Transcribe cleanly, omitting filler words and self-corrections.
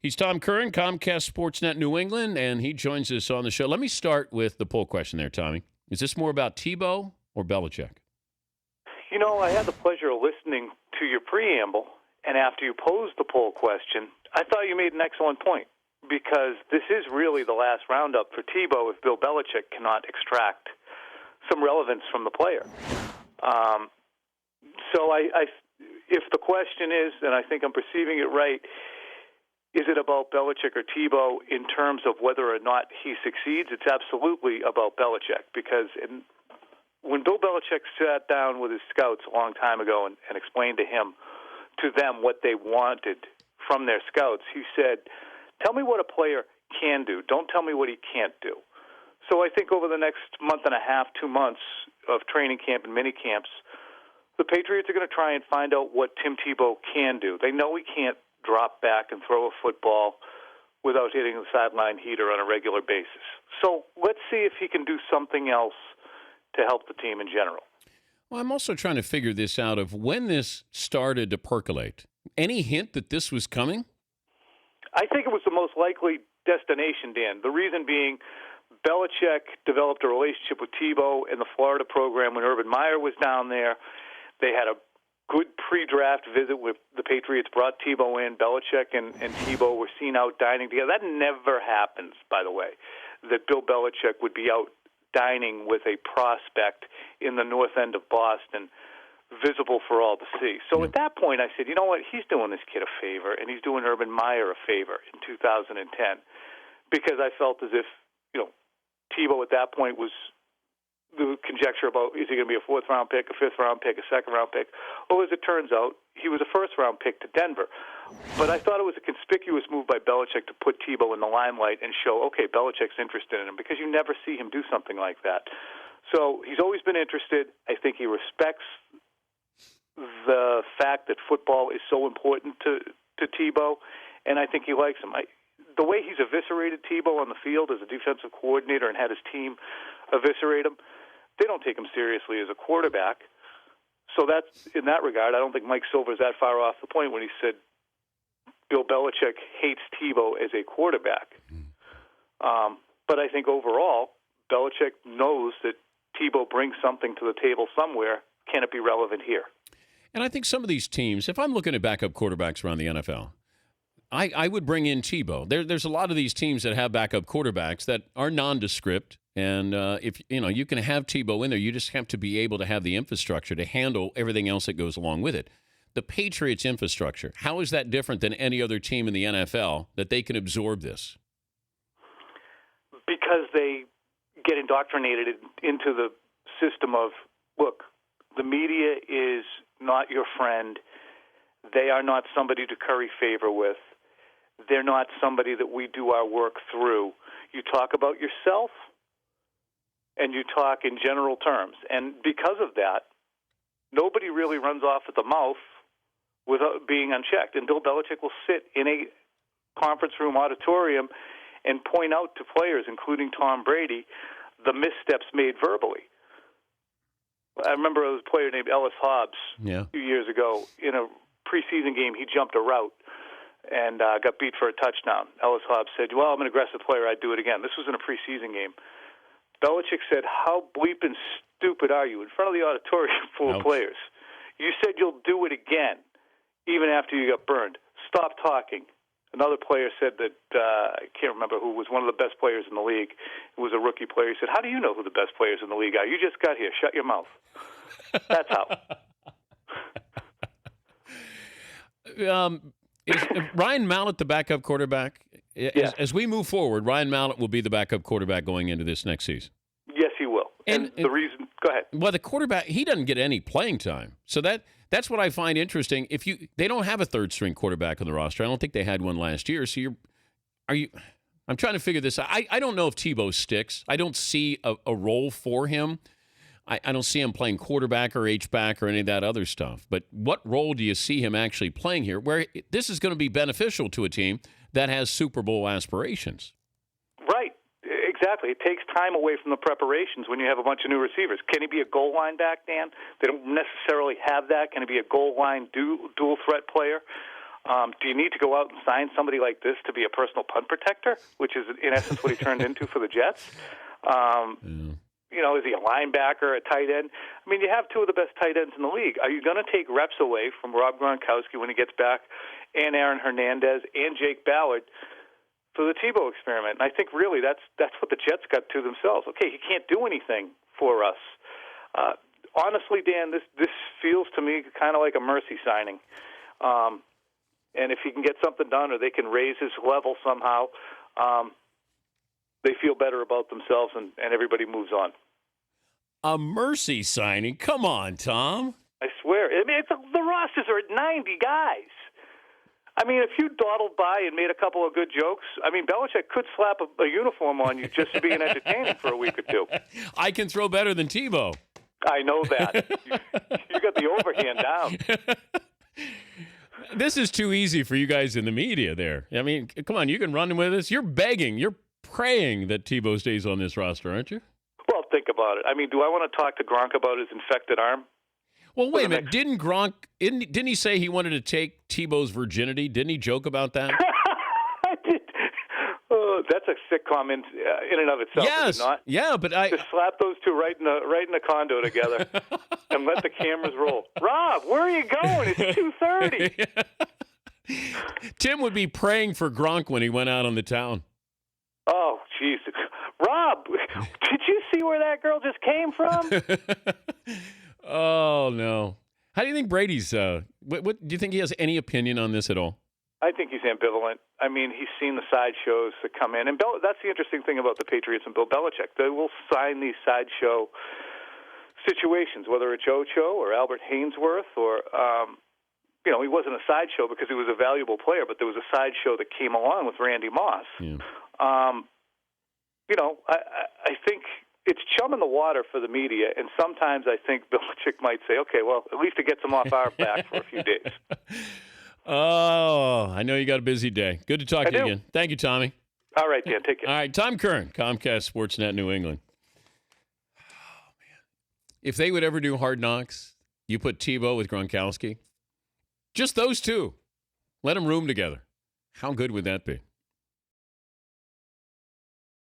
He's Tom Curran, Comcast Sportsnet New England, and he joins us on the show. Let me start with the poll question there, Tommy. Is this more about Tebow or Belichick? You know, I had the pleasure of listening to your preamble, and after you posed the poll question, I thought you made an excellent point, because this is really the last roundup for Tebow if Bill Belichick cannot extract some relevance from the player. So if the question is, and I think I'm perceiving it right, is it about Belichick or Tebow in terms of whether or not he succeeds? It's absolutely about Belichick, because when Bill Belichick sat down with his scouts a long time ago and explained to them what they wanted from their scouts, he said, tell me what a player can do. Don't tell me what he can't do. So I think over the next month and a half, 2 months of training camp and mini camps, the Patriots are going to try and find out what Tim Tebow can do. They know he can't drop back and throw a football without hitting the sideline heater on a regular basis. So let's see if he can do something else to help the team in general. Well, I'm also trying to figure this out of when this started to percolate. Any hint that this was coming? I think it was the most likely destination, Dan. The reason being, Belichick developed a relationship with Tebow in the Florida program when Urban Meyer was down there. They had a good pre-draft visit with the Patriots, brought Tebow in. Belichick and Tebow were seen out dining together. That never happens, by the way, that Bill Belichick would be out dining with a prospect in the north end of Boston, visible for all to see. So at that point, I said, you know what, he's doing this kid a favor, and he's doing Urban Meyer a favor in 2010, because I felt as if, Tebow at that point was the conjecture about, is he going to be a fourth-round pick, a fifth-round pick, a second-round pick? Well, as it turns out, he was a first-round pick to Denver. But I thought it was a conspicuous move by Belichick to put Tebow in the limelight and show, okay, Belichick's interested in him, because you never see him do something like that. So he's always been interested. I think he respects the fact that football is so important to Tebow, and I think he likes him. The way he's eviscerated Tebow on the field as a defensive coordinator and had his team eviscerate him, they don't take him seriously as a quarterback. So that's, in that regard, I don't think Mike Silver's that far off the point when he said Bill Belichick hates Tebow as a quarterback. But I think overall, Belichick knows that Tebow brings something to the table somewhere. Can it be relevant here? And I think some of these teams, if I'm looking at backup quarterbacks around the NFL, I would bring in Tebow. There's a lot of these teams that have backup quarterbacks that are nondescript, and if you can have Tebow in there, you just have to be able to have the infrastructure to handle everything else that goes along with it. The Patriots' infrastructure, how is that different than any other team in the NFL that they can absorb this? Because they get indoctrinated into the system of, look, the media is not your friend. They are not somebody to curry favor with. They're not somebody that we do our work through. You talk about yourself, and you talk in general terms. And because of that, nobody really runs off at the mouth without being unchecked. And Bill Belichick will sit in a conference room auditorium and point out to players, including Tom Brady, the missteps made verbally. I remember there was a player named Ellis Hobbs a few years ago. In a preseason game, he jumped a route and got beat for a touchdown. Ellis Hobbs said, well, I'm an aggressive player. I'd do it again. This was in a preseason game. Belichick said, how bleeping stupid are you, in front of the auditorium full of players? You said you'll do it again, even after you got burned. Stop talking. Another player said that, I can't remember who, was one of the best players in the league. It was a rookie player. He said, how do you know who the best players in the league are? You just got here. Shut your mouth. That's how. Is Ryan Mallett the backup quarterback? Yes. As we move forward, Ryan Mallett will be the backup quarterback going into this next season. Yes, he will. And the reason, go ahead. Well, the quarterback, he doesn't get any playing time. So that's what I find interesting. They don't have a third string quarterback on the roster. I don't think they had one last year. So I'm trying to figure this out. I don't know if Tebow sticks. I don't see a role for him. I don't see him playing quarterback or H-back or any of that other stuff. But what role do you see him actually playing here, where this is going to be beneficial to a team that has Super Bowl aspirations? Right. Exactly. It takes time away from the preparations when you have a bunch of new receivers. Can he be a goal line back, Dan? They don't necessarily have that. Can he be a goal line dual threat player? Do you need to go out and sign somebody like this to be a personal punt protector, which is in essence what he turned into for the Jets? You know, is he a linebacker, a tight end? I mean, you have two of the best tight ends in the league. Are you going to take reps away from Rob Gronkowski when he gets back, and Aaron Hernandez, and Jake Ballard for the Tebow experiment? And I think really that's what the Jets got to themselves. Okay, he can't do anything for us. Honestly, Dan, this feels to me kind of like a mercy signing. And if he can get something done, or they can raise his level somehow, they feel better about themselves, and everybody moves on. A mercy signing? Come on, Tom. I swear. I mean, the rosters are at 90 guys. I mean, if you dawdled by and made a couple of good jokes, I mean, Belichick could slap a uniform on you just to be entertaining for a week or two. I can throw better than Tebow. I know that. You got the overhand down. This is too easy for you guys in the media there. I mean, come on, you can run with us. You're begging. You're praying that Tebow stays on this roster, aren't you? Well, think about it. I mean, do I want to talk to Gronk about his infected arm? Well, wait a minute. Didn't Gronk, didn't he say he wanted to take Tebow's virginity? Didn't he joke about that? I did. Oh, that's a sitcom in and of itself, yes. is it not? Yeah, but Just slap those two right in a condo together and let the cameras roll. Rob, where are you going? It's 2:30. Tim would be praying for Gronk when he went out on the town. Oh, jeez. Rob, did you see where that girl just came from? Oh, no. How do you think Brady's, what do you think he has any opinion on this at all? I think he's ambivalent. I mean, he's seen the sideshows that come in. And that's the interesting thing about the Patriots and Bill Belichick. They will sign these sideshow situations, whether it's Ocho or Albert Hainsworth or, you know, he wasn't a sideshow because he was a valuable player, but there was a sideshow that came along with Randy Moss. Yeah. You know, I think it's chum in the water for the media, and sometimes I think Belichick might say, okay, well, at least it gets him off our back for a few days. Oh, I know you got a busy day. Good to talk to you again. Thank you, Tommy. All right, Dan. Take care. All right, Tom Curran, Comcast Sportsnet New England. Oh, man. If they would ever do Hard Knocks, you put Tebow with Gronkowski. Just those two. Let them room together. How good would that be?